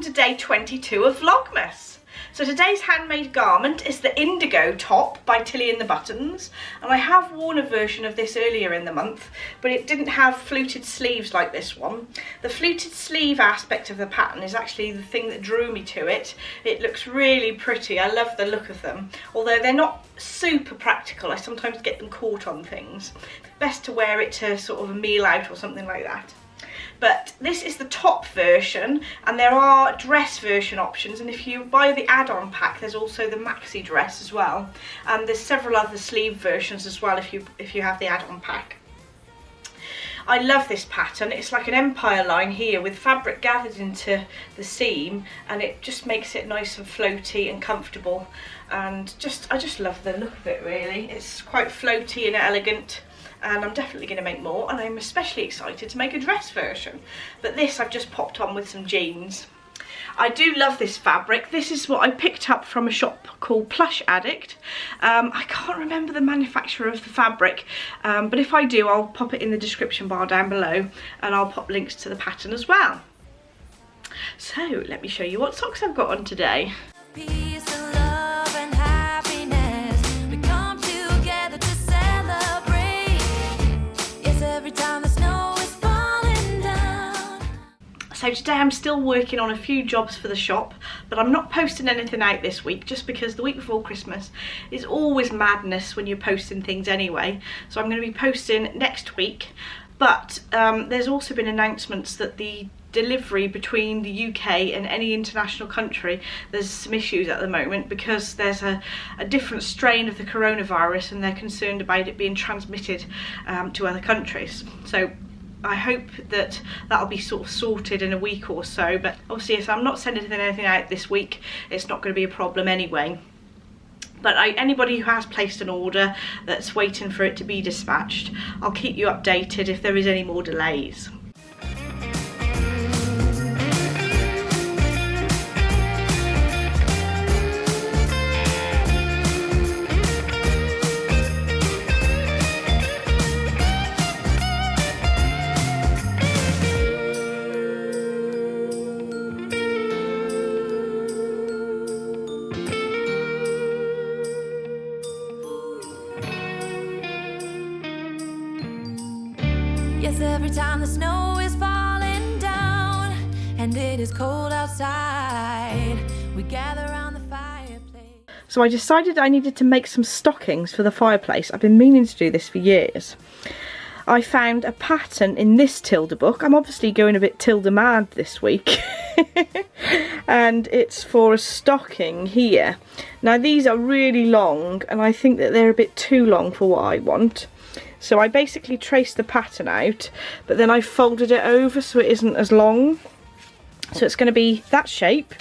to day 22 of Vlogmas. So today's handmade garment is the Indigo top by Tilly and the Buttons, and I have worn a version of this earlier in the month, but it didn't have fluted sleeves like this one. The fluted sleeve aspect of the pattern is actually the thing that drew me to it. It looks really pretty. I love the look of them, although they're not super practical. I sometimes get them caught on things. Best to wear it to sort of a meal out or something like that. But this is the top version, and there are dress version options, and if you buy the add-on pack there's also the maxi dress as well, and there's several other sleeve versions as well if you have the add-on pack. I love this pattern. It's like an empire line here with fabric gathered into the seam, and it just makes it nice and floaty and comfortable, and I just love the look of it really. It's quite floaty and elegant, and I'm definitely going to make more, and I'm especially excited to make a dress version. But this I've just popped on with some jeans. I do love this fabric. This is what I picked up from a shop called Plush Addict. I can't remember the manufacturer of the fabric, but if I do I'll pop it in the description bar down below, and I'll pop links to the pattern as well. So let me show you what socks I've got on today. So today I'm still working on a few jobs for the shop, but I'm not posting anything out this week just because the week before Christmas is always madness when you're posting things anyway. So I'm going to be posting next week, but there's also been announcements that the delivery between the UK and any international country, there's some issues at the moment because there's a different strain of the coronavirus, and they're concerned about it being transmitted to other countries. So I hope that that'll be sort of sorted in a week or so, but obviously if I'm not sending anything out this week, it's not going to be a problem anyway. But anybody who has placed an order that's waiting for it to be dispatched, I'll keep you updated if there is any more delays. Yes, every time the snow is falling down and it is cold outside, we gather around the fireplace. So I decided I needed to make some stockings for the fireplace. I've been meaning to do this for years. I found a pattern in this Tilda book. I'm obviously going a bit Tilda mad this week. And it's for a stocking here. Now these are really long, and I think that they're a bit too long for what I want. So I basically traced the pattern out, but then I folded it over so it isn't as long. So it's going to be that shape,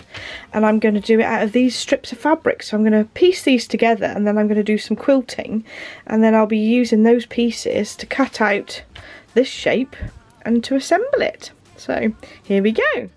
and I'm going to do it out of these strips of fabric. So I'm going to piece these together, and then I'm going to do some quilting, and then I'll be using those pieces to cut out this shape and to assemble it. So here we go.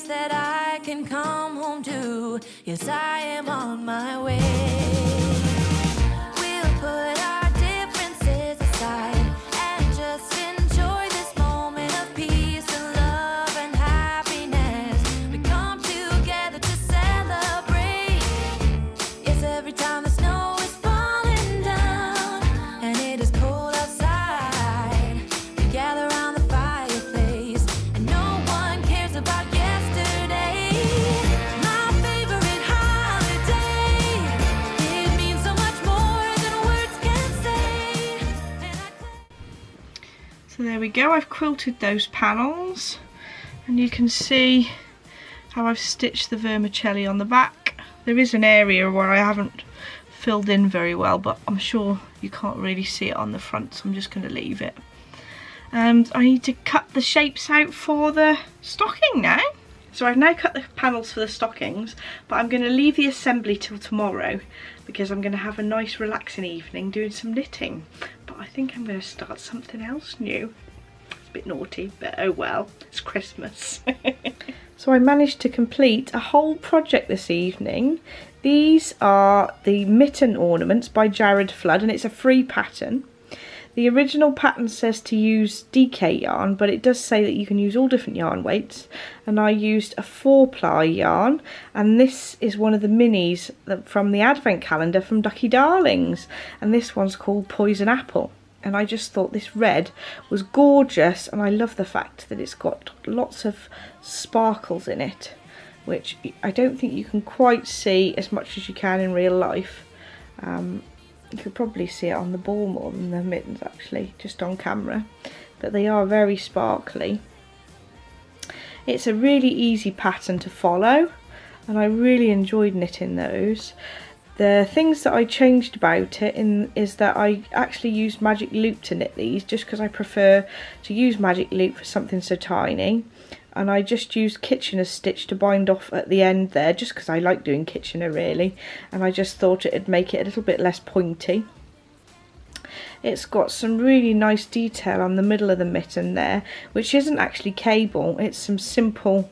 That I can come home to. Yes, I am on my way. We'll put our differences aside and just enjoy this moment of peace and love and happiness. We come together to celebrate. Yes, every time the snow is falling down and it is cold outside, we gather around the fireplace. there we go, I've quilted those panels, and you can see how I've stitched the vermicelli on the back. There is an area where I haven't filled in very well, but I'm sure you can't really see it on the front, so I'm just going to leave it. And I need to cut the shapes out for the stocking now. So I've now cut the panels for the stockings, but I'm going to leave the assembly till tomorrow because I'm going to have a nice relaxing evening doing some knitting. But I think I'm going to start something else new. It's a bit naughty, but oh well, it's Christmas. So I managed to complete a whole project this evening. These are the mitten ornaments by Jared Flood, and it's a free pattern. The original pattern says to use DK yarn, but it does say that you can use all different yarn weights, and I used a 4-ply yarn, and this is one of the minis from the advent calendar from Ducky Darlings, and this one's called Poison Apple. And I just thought this red was gorgeous, and I love the fact that it's got lots of sparkles in it, which I don't think you can quite see as much as you can in real life. You could probably see it on the ball more than the mittens actually, just on camera, but they are very sparkly. It's a really easy pattern to follow, and I really enjoyed knitting those. The things that I changed about it is that I actually used magic loop to knit these, just because I prefer to use magic loop for something so tiny. And I just used Kitchener stitch to bind off at the end there, just because I like doing Kitchener really, and I just thought it'd make it a little bit less pointy. It's got some really nice detail on the middle of the mitten there, which isn't actually cable, it's some simple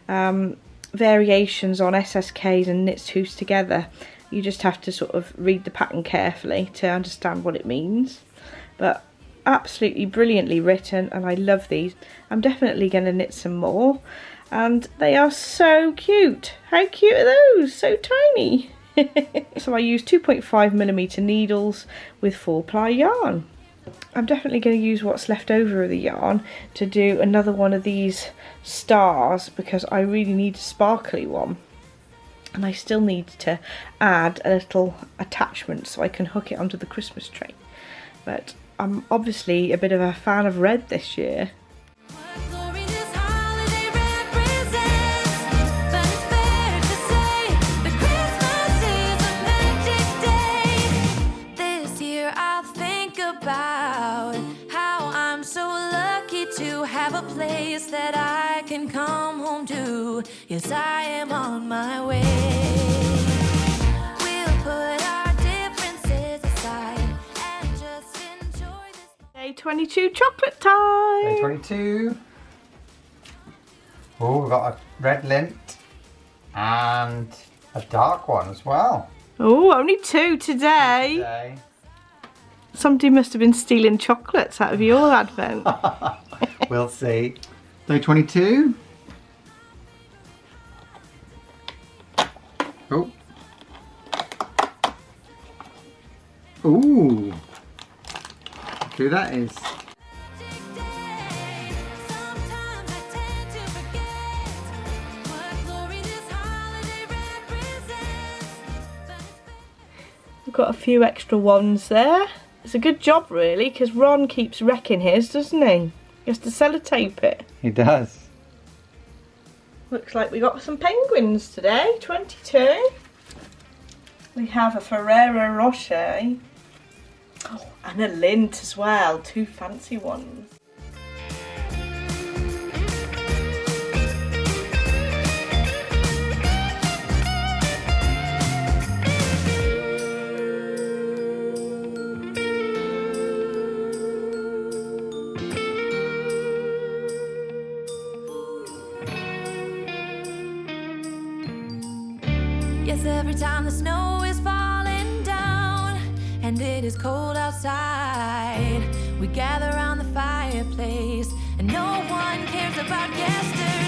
variations on SSKs and knit twos together. You just have to sort of read the pattern carefully to understand what it means. But absolutely brilliantly written, and I love these. I'm definitely going to knit some more, and they are so cute. How cute are those? So tiny. So I used 2.5mm needles with 4-ply yarn. I'm definitely going to use what's left over of the yarn to do another one of these stars, because I really need a sparkly one. And I still need to add a little attachment so I can hook it onto the Christmas tree. But I'm obviously a bit of a fan of red this year. This year I'll think about how I'm so lucky to have a place that I can come home to. Yes, I am on my way. We'll put our differences aside and just enjoy this. Day 22 chocolate time! Day 22. Oh, we've got a red lint and a dark one as well. Oh, only 2 today. Somebody must have been stealing chocolates out of your advent. We'll see. Day 22. Oh. Ooh. Look who that is. Sometimes I tend to forget what glory this holiday represents. We've got a few extra ones there. It's a good job really, because Ron keeps wrecking his, doesn't he? He has to sellotape it. He does. Looks like we got some penguins today, 22. We have a Ferrero Rocher. Oh, and a lint as well, 2 fancy ones. Yes, every time the snow is falling down and it is cold outside, we gather around the fireplace and no one cares about yesterday.